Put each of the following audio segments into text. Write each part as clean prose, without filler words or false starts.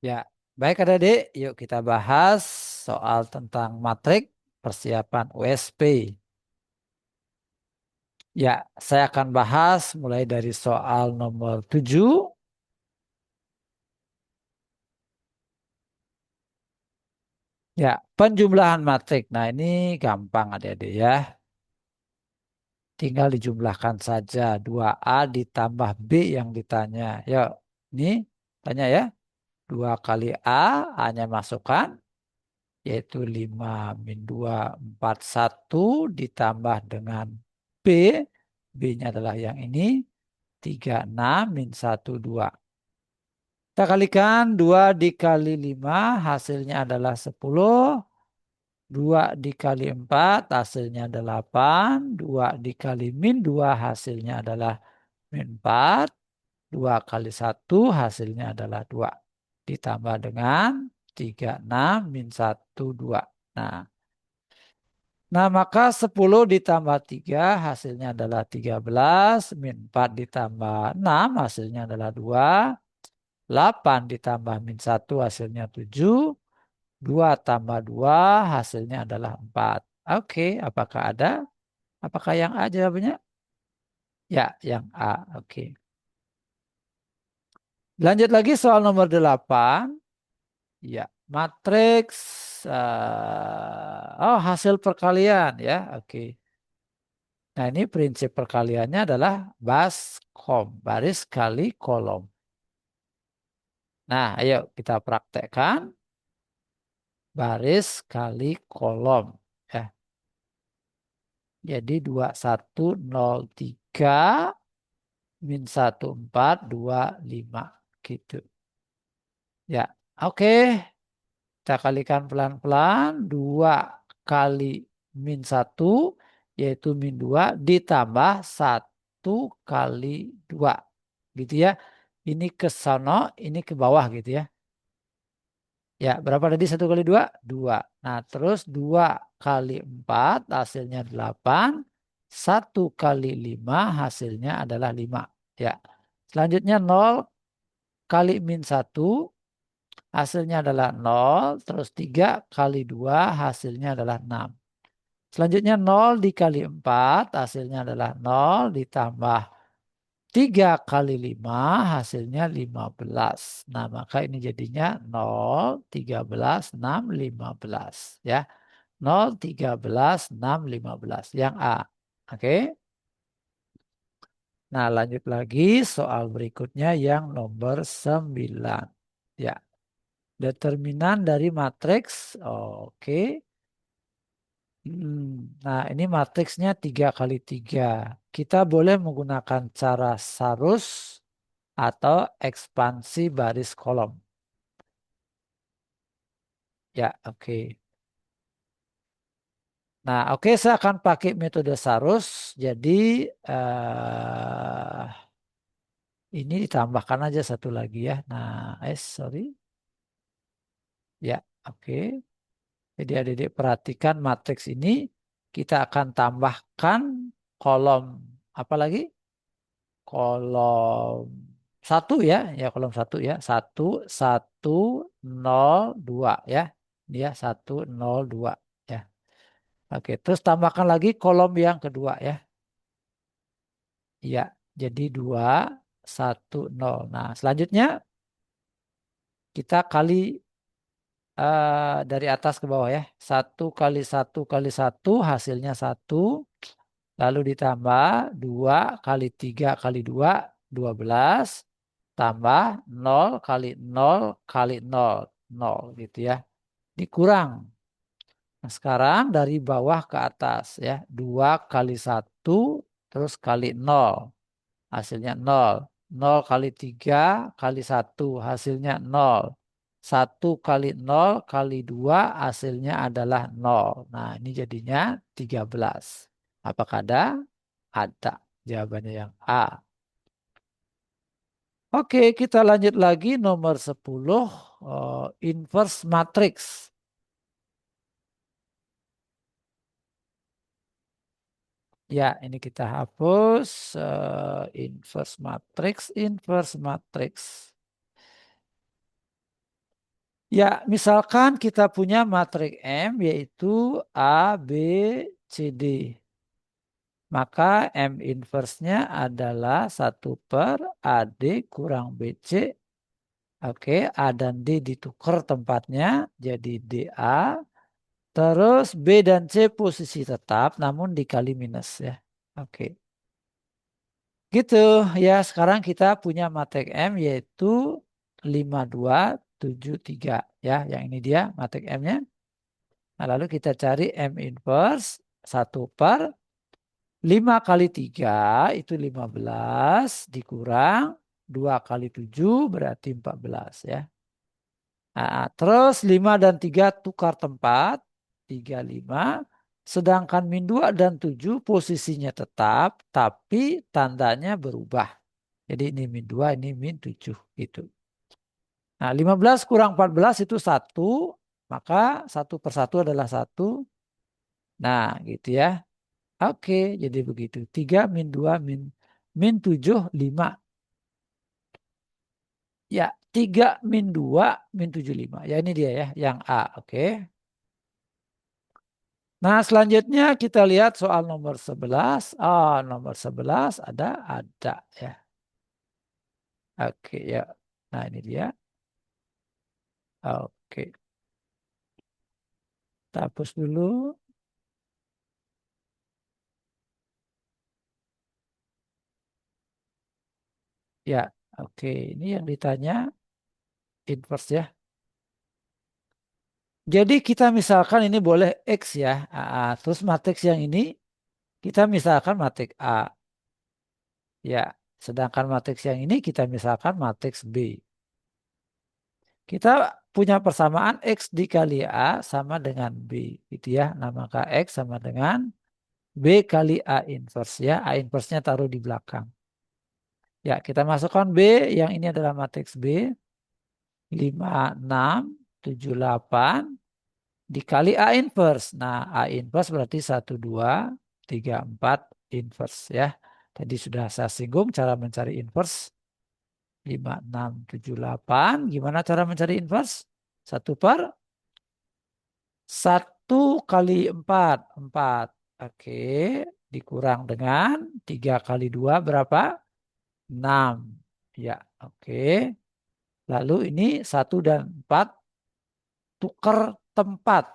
Ya, baik adik-adik, yuk kita bahas soal tentang matrik persiapan USP. Ya, saya akan bahas mulai dari soal nomor 7. Ya, penjumlahan matrik. Nah, ini gampang adik-adik ya. Tinggal dijumlahkan saja 2A ditambah B yang ditanya. Yuk, ini tanya ya. 2 kali A, A-nya masukkan, yaitu 5 min 2, 4, 1 ditambah dengan B. B-nya adalah yang ini. 36 min 1, 2. Kita kalikan 2 dikali 5 hasilnya adalah 10. 2 dikali 4 hasilnya 8. 2 dikali min 2 hasilnya adalah min 4. 2 kali 1 hasilnya adalah 2. Ditambah dengan 36 min 1, 2. Nah, maka 10 ditambah 3 hasilnya adalah 13. Min 4 ditambah 6 hasilnya adalah 2. 8 ditambah min 1 hasilnya 7. 2 tambah 2 hasilnya adalah 4. Oke, apakah ada? Apakah yang A jawabannya? Ya, yang A. Oke. Lanjut lagi soal nomor 8. Ya, matriks. Oh, hasil perkalian ya. Oke. Nah, ini prinsip perkaliannya adalah baskom, baris kali kolom. Nah, ayo kita praktekkan baris kali kolom. Ya. Jadi 2103 min 1425 gitu. Ya, oke. Kita kalikan pelan-pelan. 2 kali min 1 yaitu min 2 ditambah 1 kali 2. Gitu ya. Ini ke sono, ini ke bawah gitu ya. Ya, berapa tadi 1 kali 2? 2. Nah, terus 2 kali 4 hasilnya 8. 1 kali 5 hasilnya adalah 5. Ya. Selanjutnya 0 kali min 1 hasilnya adalah 0. Terus 3 kali 2 hasilnya adalah 6. Selanjutnya 0 dikali 4 hasilnya adalah 0 ditambah 3 kali 5 hasilnya 15. Nah, maka ini jadinya 0, 13, 6, 15. Ya, 0, 13, 6, 15. Yang A. Oke. Nah, lanjut lagi soal berikutnya yang nomor 9. Ya, determinan dari matriks. Oke. Nah, ini matriksnya 3 kali 3. Kita boleh menggunakan cara sarus atau ekspansi baris kolom. Ya, oke. Nah, oke, saya akan pakai metode sarus. Jadi, ini ditambahkan aja satu lagi ya. Nah, sorry. Ya, oke. Jadi adik-adik perhatikan matriks ini. Kita akan tambahkan kolom apa lagi? Kolom satu ya, ya kolom satu ya, satu satu nol dua ya, dia 102 ya. Oke, terus tambahkan lagi kolom yang kedua ya, ya, jadi 210. Nah, selanjutnya kita kali dari atas ke bawah ya, 1 kali 1 kali 1 hasilnya 1. Lalu ditambah 2 kali 3 kali 2, 12. Tambah 0 kali 0 kali 0, 0 gitu ya. Dikurang. Nah, sekarang dari bawah ke atas ya. 2 kali 1 terus kali 0. Hasilnya 0. 0 kali 3 kali 1 hasilnya 0. 1 kali 0 kali 2 hasilnya adalah 0. Nah, ini jadinya 13. Apakah ada? Ada. Jawabannya yang A. Oke, kita lanjut lagi nomor 10, inverse matrix. Ya, ini kita hapus inverse matrix, inverse matrix. Ya, misalkan kita punya matriks M yaitu A, B, C, D. Maka M inverse-nya adalah 1/AD kurang BC. Oke, A dan D ditukar tempatnya jadi DA. Terus B dan C posisi tetap namun dikali minus ya. Oke. Gitu ya, sekarang kita punya matriks M yaitu 5273 ya. Yang ini dia matriks M-nya. Nah, lalu kita cari M inverse 1/5 kali 3 itu 15 dikurang 2 kali 7 berarti 14 ya. Nah, terus 5 dan 3 tukar tempat 35. Sedangkan min 2 dan 7 posisinya tetap tapi tandanya berubah. Jadi ini min 2 ini min 7 gitu. Nah 15 kurang 14 itu 1. Maka 1/1 adalah 1. Nah gitu ya. Oke, jadi begitu. 3 min 2 min 7 5. Ya, 3 min 2 min 7 5. Ya ini dia ya, yang A. Oke. Nah, selanjutnya kita lihat soal nomor 11. Oh, nomor 11 ada ya. Oke, ya. Nah, ini dia. Oke. Kita hapus dulu. Ya, oke. Ini yang ditanya inverse ya. Jadi kita misalkan ini boleh X ya. Terus matriks yang ini kita misalkan matriks A. Ya, sedangkan matriks yang ini kita misalkan matriks B. Kita punya persamaan X dikali A sama dengan B. Gitu ya. Nah, maka X sama dengan B kali A inverse ya. A inverse-nya taruh di belakang. Ya, kita masukkan B. Yang ini adalah matriks B. 5, 6, 7, 8 dikali A inverse. Nah, A inverse berarti 1, 2, 3, 4 inverse ya. Tadi sudah saya singgung cara mencari inverse. 5, 6, 7, 8. Gimana cara mencari inverse? 1/1 kali 4. 4. Oke. Dikurang dengan 3 kali 2 berapa? 6. Ya, oke. Lalu ini 1 dan 4 tukar tempat.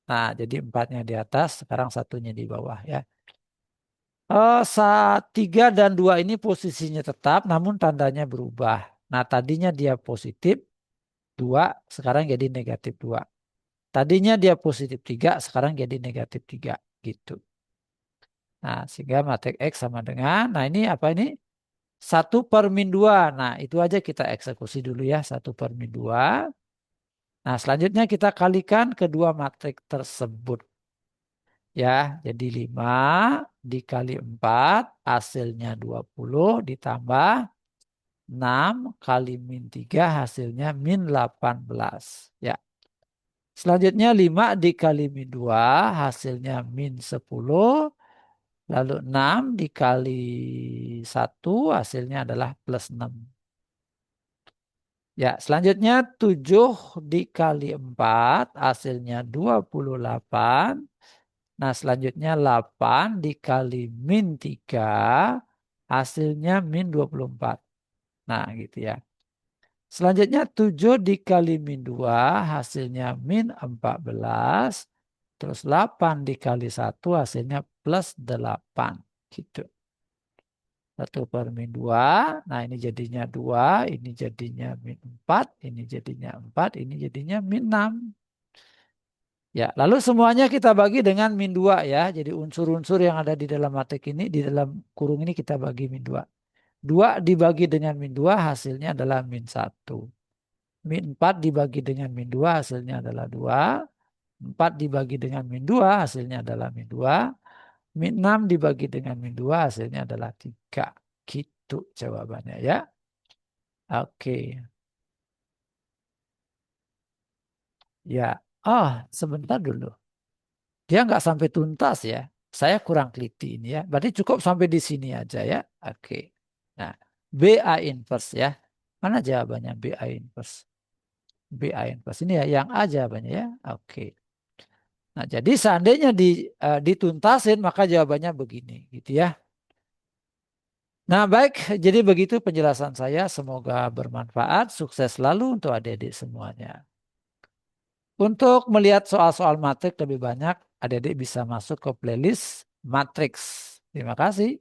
Nah, jadi 4-nya di atas, sekarang 1-nya di bawah ya. 3 dan 2 ini posisinya tetap, namun tandanya berubah. Nah, tadinya dia positif 2, sekarang jadi negatif 2. Tadinya dia positif 3, sekarang jadi negatif 3. Gitu. Nah, sehingga matriks X sama dengan, nah ini apa ini? 1/min 2. Nah, itu aja kita eksekusi dulu ya, 1/min 2. Nah, selanjutnya kita kalikan kedua matriks tersebut. Ya, jadi 5 dikali 4 hasilnya 20 ditambah 6 kali min 3 hasilnya min 18. Ya. Selanjutnya 5 dikali min 2 hasilnya min 10. Lalu 6 dikali 1 hasilnya adalah plus 6. Ya, selanjutnya 7 dikali 4 hasilnya 28. Nah, selanjutnya 8 dikali min 3 hasilnya min 24. Nah, gitu ya. Selanjutnya 7 dikali min 2 hasilnya min 14. Terus 8 dikali 1 hasilnya plus 8. Gitu. 1/min 2. Nah, ini jadinya 2. Ini jadinya min 4. Ini jadinya 4. Ini jadinya min 6. Ya, lalu semuanya kita bagi dengan min 2 ya. Jadi unsur-unsur yang ada di dalam matriks ini, di dalam kurung ini kita bagi min 2. 2 dibagi dengan min 2 hasilnya adalah min 1. Min 4 dibagi dengan min 2 hasilnya adalah 2. 4 dibagi dengan min 2 hasilnya adalah min 2. Min 6 dibagi dengan min 2 hasilnya adalah 3. Gitu jawabannya ya. Oke. Ya. Oh, sebentar dulu. Dia nggak sampai tuntas ya. Saya kurang teliti ini ya. Berarti cukup sampai di sini aja ya. Oke. Nah, BA inverse ya. Mana jawabannya BA inverse? BAN plus ini ya, yang A jawabannya ya. Oke. Nah, jadi seandainya dituntasin maka jawabannya begini gitu ya. Nah, baik, jadi begitu penjelasan saya. Semoga bermanfaat. Sukses selalu untuk adik-adik semuanya. Untuk melihat soal-soal matrik lebih banyak, adik-adik bisa masuk ke playlist Matrix. Terima kasih.